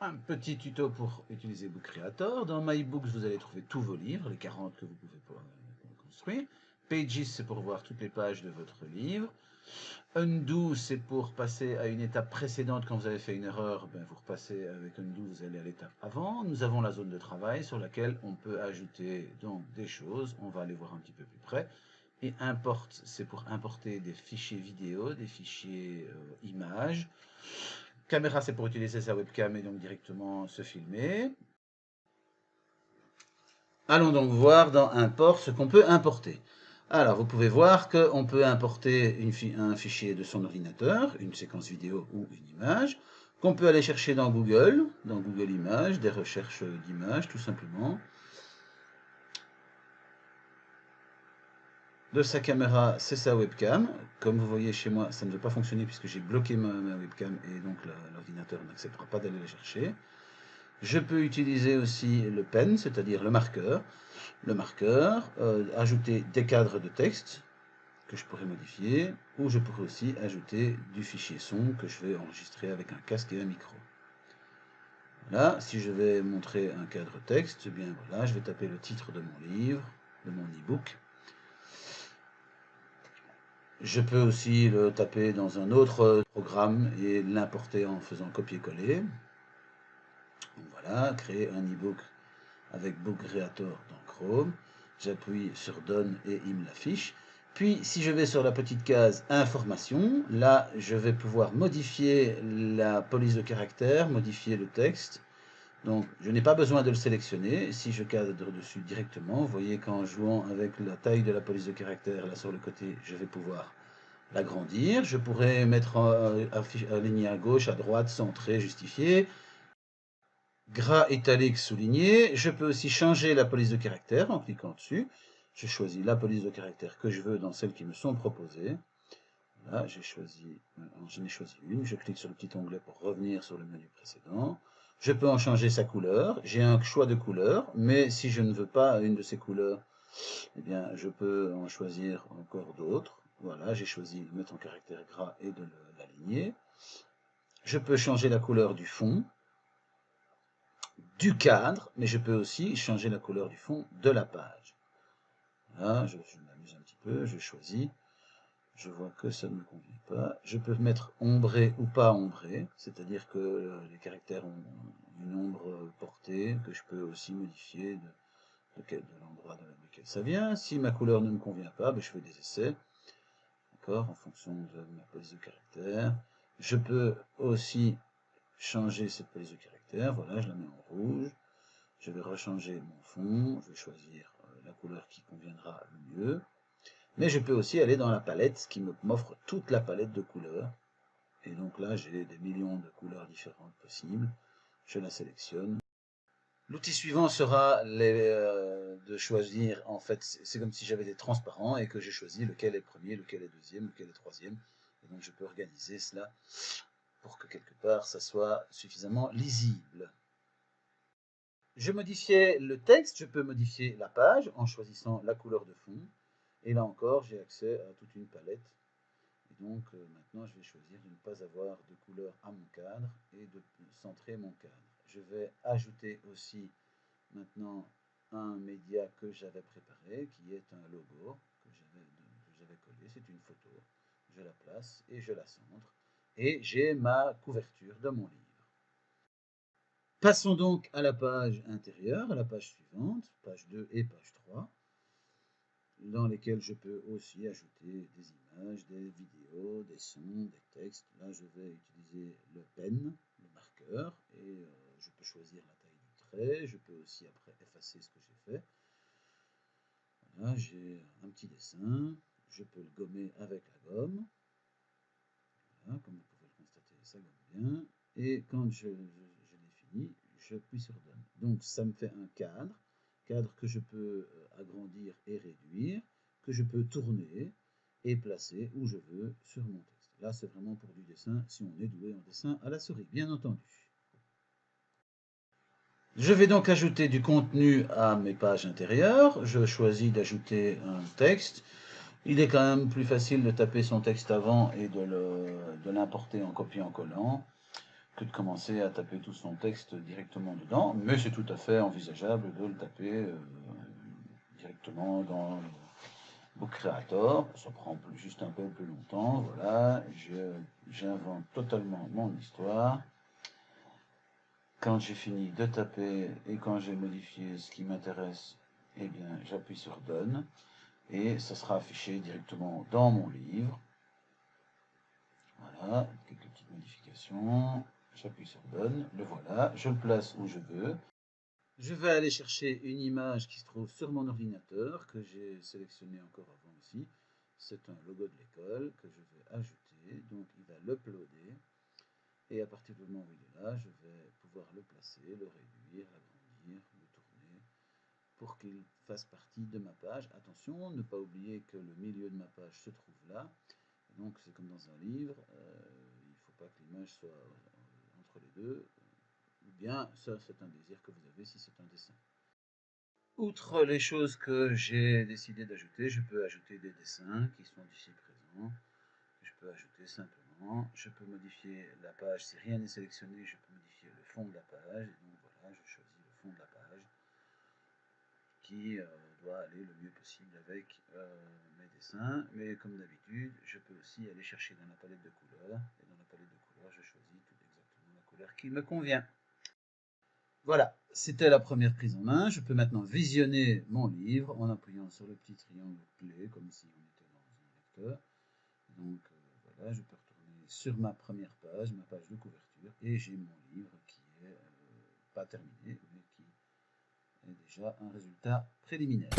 Un petit tuto pour utiliser Book Creator. Dans My Books, vous allez trouver tous vos livres, les 40 que vous pouvez construire. Pages, c'est pour voir toutes les pages de votre livre. Undo, c'est pour passer à une étape précédente. Quand vous avez fait une erreur, vous repassez avec Undo, vous allez à l'étape avant. Nous avons la zone de travail sur laquelle on peut ajouter donc des choses. On va aller voir un petit peu plus près. Et import, c'est pour importer des fichiers vidéo, des fichiers images. Caméra, c'est pour utiliser sa webcam et donc directement se filmer. Allons donc voir dans Import ce qu'on peut importer. Alors, vous pouvez voir qu'on peut importer un fichier de son ordinateur, une séquence vidéo ou une image, qu'on peut aller chercher dans Google Images, des recherches d'images tout simplement. De sa caméra, c'est sa webcam. Comme vous voyez chez moi, ça ne veut pas fonctionner puisque j'ai bloqué ma webcam et donc l'ordinateur n'acceptera pas d'aller la chercher. Je peux utiliser aussi le pen, c'est-à-dire le marqueur. Ajouter des cadres de texte que je pourrais modifier, ou je pourrais aussi ajouter du fichier son que je vais enregistrer avec un casque et un micro. Là, si je vais montrer un cadre texte, eh bien voilà, je vais taper le titre de mon livre, de mon e-book. Je peux aussi le taper dans un autre programme et l'importer en faisant copier-coller. Voilà, créer un e-book avec Book Creator dans Chrome. J'appuie sur Done et il me l'affiche. Puis, si je vais sur la petite case Information, là, je vais pouvoir modifier la police de caractère, modifier le texte. Donc, je n'ai pas besoin de le sélectionner. Si je cadre dessus directement, vous voyez qu'en jouant avec la taille de la police de caractère, là sur le côté, je vais pouvoir l'agrandir. Je pourrais mettre aligné à gauche, à droite, centré, justifié. Gras italique souligné. Je peux aussi changer la police de caractère en cliquant dessus. Je choisis la police de caractère que je veux dans celles qui me sont proposées. Là, j'en ai choisi une. Je clique sur le petit onglet pour revenir sur le menu précédent. Je peux en changer sa couleur. J'ai un choix de couleur, mais si je ne veux pas une de ces couleurs, eh bien, je peux en choisir encore d'autres. Voilà, j'ai choisi de mettre en caractère gras et de l'aligner. Je peux changer la couleur du fond, du cadre, mais je peux aussi changer la couleur du fond de la page. Là, je m'amuse un petit peu, je choisis. Je vois que ça ne me convient pas. Je peux mettre ombré ou pas ombré, c'est-à-dire que les caractères ont une ombre portée, que je peux aussi modifier de l'endroit de lequel ça vient. Si ma couleur ne me convient pas, je fais des essais, d'accord, en fonction de ma police de caractère. Je peux aussi changer cette police de caractère, voilà, je la mets en rouge. Je vais rechanger mon fond, je vais choisir la couleur qui conviendra le mieux. Mais je peux aussi aller dans la palette qui m'offre toute la palette de couleurs. Et donc là, j'ai des millions de couleurs différentes possibles. Je la sélectionne. L'outil suivant sera de choisir, en fait, c'est comme si j'avais des transparents et que j'ai choisi lequel est premier, lequel est deuxième, lequel est troisième. Et donc je peux organiser cela pour que quelque part ça soit suffisamment lisible. Je modifiais le texte, je peux modifier la page en choisissant la couleur de fond. Et là encore, j'ai accès à toute une palette. Et donc maintenant, je vais choisir de ne pas avoir de couleur à mon cadre et de centrer mon cadre. Je vais ajouter aussi maintenant un média que j'avais préparé, qui est un logo que j'avais collé. C'est une photo. Je la place et je la centre. Et j'ai ma couverture de mon livre. Passons donc à la page intérieure, à la page suivante, page 2 et page 3, dans lesquelles je peux aussi ajouter des images, des vidéos, des sons, des textes. Là, je vais utiliser le pen, le marqueur, et je peux choisir la taille du trait. Je peux aussi après effacer ce que j'ai fait. Voilà, j'ai un petit dessin. Je peux le gommer avec la gomme. Voilà, comme vous pouvez le constater, ça gomme bien. Et quand je l'ai fini, j'appuie sur Done. Donc ça me fait un cadre que je peux agrandir et réduire, que je peux tourner et placer où je veux sur mon texte. Là, c'est vraiment pour du dessin, si on est doué en dessin à la souris, bien entendu. Je vais donc ajouter du contenu à mes pages intérieures. Je choisis d'ajouter un texte. Il est quand même plus facile de taper son texte avant et de l'importer en copiant-collant. que de commencer à taper tout son texte directement dedans, mais c'est tout à fait envisageable de le taper directement dans Book Creator. Ça prend juste un peu plus longtemps. Voilà, j'invente totalement mon histoire. Quand j'ai fini de taper et quand j'ai modifié ce qui m'intéresse, eh bien j'appuie sur Done et ça sera affiché directement dans mon livre. Voilà, quelques petites modifications. J'appuie sur Done, le voilà, je le place où je veux. Je vais aller chercher une image qui se trouve sur mon ordinateur, que j'ai sélectionné encore avant ici. C'est un logo de l'école que je vais ajouter, donc il va l'uploader. Et à partir du moment où il est là, je vais pouvoir le placer, le réduire, l'agrandir, le tourner, pour qu'il fasse partie de ma page. Attention, ne pas oublier que le milieu de ma page se trouve là. Donc c'est comme dans un livre, il ne faut pas que l'image soit entre les deux, ou bien ça c'est un désir que vous avez si c'est un dessin. Outre les choses que j'ai décidé d'ajouter, je peux ajouter des dessins qui sont ici présents. Je peux ajouter simplement, je peux modifier la page, si rien n'est sélectionné, je peux modifier le fond de la page. Et donc voilà, je choisis le fond de la page qui doit aller le mieux possible avec mes dessins. Mais comme d'habitude, je peux aussi aller chercher dans la palette de couleurs. Et dans la palette de couleurs, je choisis tout exactement la couleur qui me convient. Voilà, c'était la première prise en main. Je peux maintenant visionner mon livre en appuyant sur le petit triangle clé, comme si on était dans un lecteur. Donc voilà, je peux retourner sur ma première page, ma page de couverture, et j'ai mon livre qui est pas terminé, mais qui est déjà un résultat préliminaire.